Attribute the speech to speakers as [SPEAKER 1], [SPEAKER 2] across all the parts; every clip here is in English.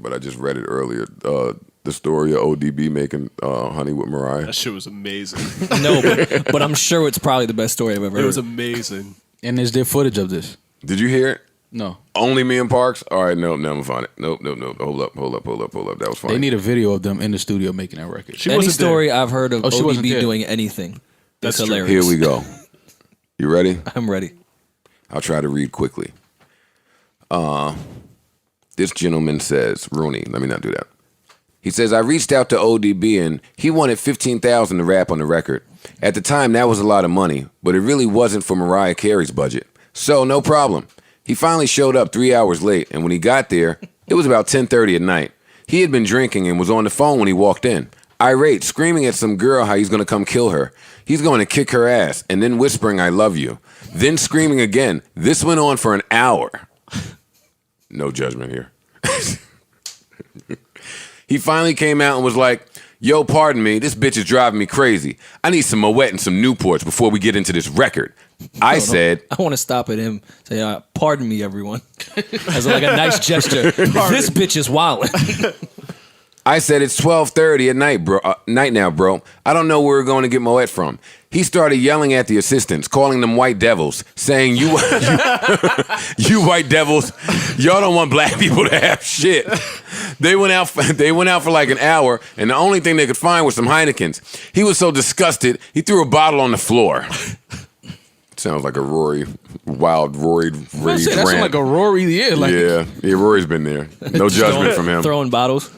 [SPEAKER 1] but I just read it earlier. The story of ODB making honey with Mariah.
[SPEAKER 2] That shit was amazing.
[SPEAKER 3] No, but I'm sure it's probably the best story I've ever heard.
[SPEAKER 2] It was amazing.
[SPEAKER 4] And is there footage of this?
[SPEAKER 1] Did you hear it?
[SPEAKER 4] No.
[SPEAKER 1] Only me and Parks? All right, no, I'm gonna find it. Nope. Hold up. That was funny.
[SPEAKER 4] They need a video of them in the studio making that record.
[SPEAKER 3] Any story I've heard of
[SPEAKER 4] she wasn't
[SPEAKER 3] ODB
[SPEAKER 4] there.
[SPEAKER 3] doing anything. That's
[SPEAKER 2] true.
[SPEAKER 3] hilarious.
[SPEAKER 1] Here we go. You ready?
[SPEAKER 3] I'm ready.
[SPEAKER 1] I'll try to read quickly. This gentleman says, Rooney, let me not do that. He says, I reached out to ODB and he wanted $15,000 to rap on the record. At the time, that was a lot of money, but it really wasn't for Mariah Carey's budget. So, no problem. He finally showed up 3 hours late, and when he got there, it was about 10:30 at night. He had been drinking and was on the phone when he walked in, irate, screaming at some girl how he's going to come kill her. He's going to kick her ass, and then whispering, I love you. Then screaming again. This went on for an hour. No judgment here. He finally came out and was like, yo, pardon me, this bitch is driving me crazy. I need some Moet and some Newports before we get into this record. I said...
[SPEAKER 3] I want to stop at him, say, pardon me, everyone. As like a nice gesture. This bitch is wildin'.
[SPEAKER 1] I said, it's 12:30 at night, bro. Night now, bro. I don't know where we're going to get Moet from. He started yelling at the assistants, calling them white devils, saying, you white devils, y'all don't want black people to have shit. They went out for like an hour, and the only thing they could find was some Heinekens. He was so disgusted, he threw a bottle on the floor. Sounds like a Rory rage
[SPEAKER 4] That's
[SPEAKER 1] rant.
[SPEAKER 4] like a Rory,
[SPEAKER 1] Yeah, Rory's been there. No judgment from him.
[SPEAKER 3] Throwing bottles.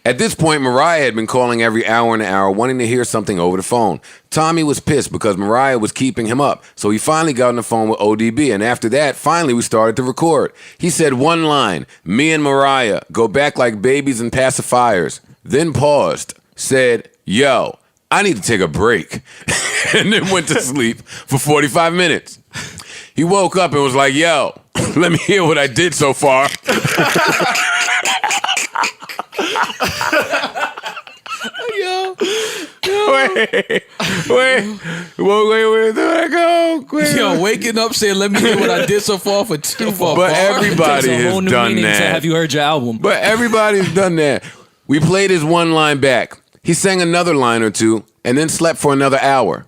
[SPEAKER 1] At this point, Mariah had been calling every hour and an hour, wanting to hear something over the phone. Tommy was pissed because Mariah was keeping him up, so he finally got on the phone with ODB, and after that, finally we started to record. He said one line, me and Mariah go back like babies and pacifiers, then paused, said, yo, I need to take a break, and then went to sleep for 45 minutes. He woke up and was like, yo, let me hear what I did so far. Wait, where did I go?
[SPEAKER 4] Yo, waking up saying, let me hear what I did so far for too far.
[SPEAKER 1] But everybody
[SPEAKER 3] Takes a whole
[SPEAKER 1] has
[SPEAKER 3] new
[SPEAKER 1] done
[SPEAKER 3] meaning to
[SPEAKER 1] that.
[SPEAKER 3] have you heard your album?
[SPEAKER 1] But everybody's done that. We played his one line back. He sang another line or two and then slept for another hour.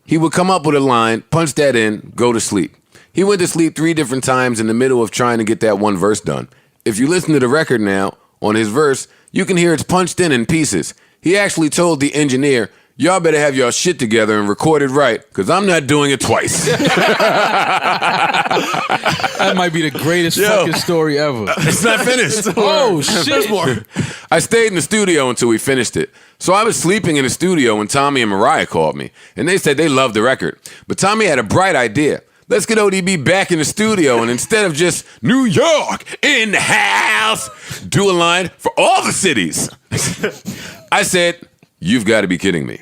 [SPEAKER 1] He would come up with a line, punch that in, go to sleep. He went to sleep 3 different times in the middle of trying to get that one verse done. If you listen to the record now, on his verse, you can hear it's punched in pieces. He actually told the engineer, y'all better have y'all shit together and record it right, because I'm not doing it twice.
[SPEAKER 4] That might be the greatest fucking story ever.
[SPEAKER 1] It's not finished.
[SPEAKER 4] Oh, shit.
[SPEAKER 1] There's more. I stayed in the studio until we finished it. So I was sleeping in the studio when Tommy and Mariah called me, and they said they loved the record. But Tommy had a bright idea. Let's get ODB back in the studio, and instead of just New York in the house, do a line for all the cities. I said, you've got to be kidding me.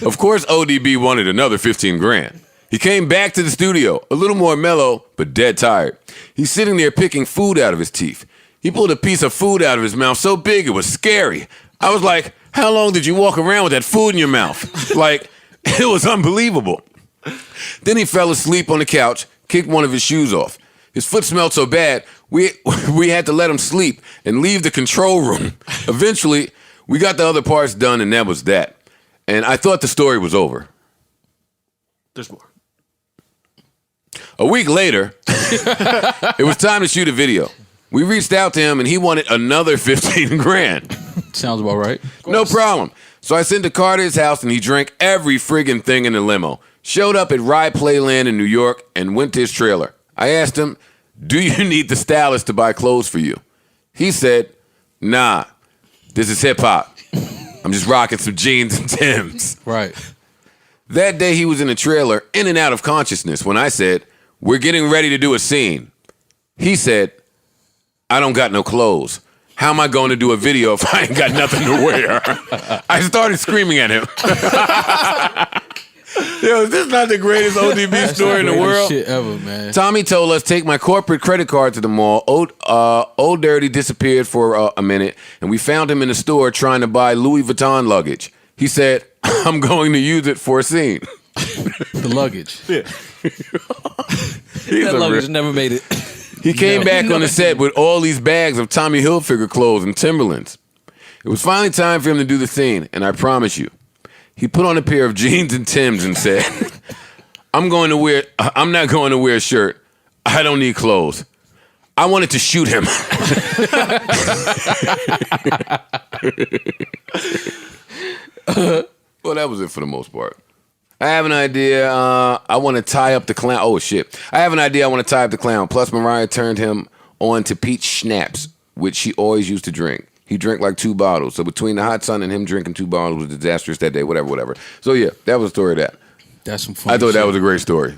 [SPEAKER 1] Of course, ODB wanted another 15 grand. He came back to the studio, a little more mellow, but dead tired. He's sitting there picking food out of his teeth. He pulled a piece of food out of his mouth so big it was scary. I was like, how long did you walk around with that food in your mouth? Like, it was unbelievable. Then he fell asleep on the couch, kicked one of his shoes off. His foot smelled so bad, we had to let him sleep and leave the control room. Eventually, we got the other parts done, and that was that. And I thought the story was over.
[SPEAKER 2] There's more.
[SPEAKER 1] A week later, it was time to shoot a video. We reached out to him, and he wanted another 15 grand.
[SPEAKER 4] Sounds about right.
[SPEAKER 1] No problem. So I sent a car to his house, and he drank every friggin' thing in the limo. Showed up at Rye Playland in New York and went to his trailer. I asked him, do you need the stylist to buy clothes for you? He said, nah, this is hip hop. I'm just rocking some jeans and Timbs.
[SPEAKER 4] Right.
[SPEAKER 1] That day he was in the trailer, in and out of consciousness, when I said, we're getting ready to do a scene. He said, I don't got no clothes. How am I going to do a video if I ain't got nothing to wear? I started screaming at him. Yo, is this not the greatest ODB story in the world?
[SPEAKER 4] Shit ever, man.
[SPEAKER 1] Tommy told us, take my corporate credit card to the mall. Old Dirty disappeared for a minute, and we found him in the store trying to buy Louis Vuitton luggage. He said, I'm going to use it for a scene.
[SPEAKER 4] The luggage.
[SPEAKER 2] Yeah.
[SPEAKER 3] That luggage never made it.
[SPEAKER 1] He came back on the set with all these bags of Tommy Hilfiger clothes and Timberlands. It was finally time for him to do the scene, and I promise you, he put on a pair of jeans and Timbs and said, I'm not going to wear a shirt. I don't need clothes. I wanted to shoot him. Well, that was it for the most part. I have an idea. I want to tie up the clown. Oh, shit. I have an idea. I want to tie up the clown. Plus, Mariah turned him on to peach schnapps, which she always used to drink. He drank like 2 bottles. So between the hot sun and him drinking 2 bottles was disastrous that day, whatever. So, yeah, that was the story of that.
[SPEAKER 3] That's some funny
[SPEAKER 1] I thought
[SPEAKER 3] shit.
[SPEAKER 1] that was a great story.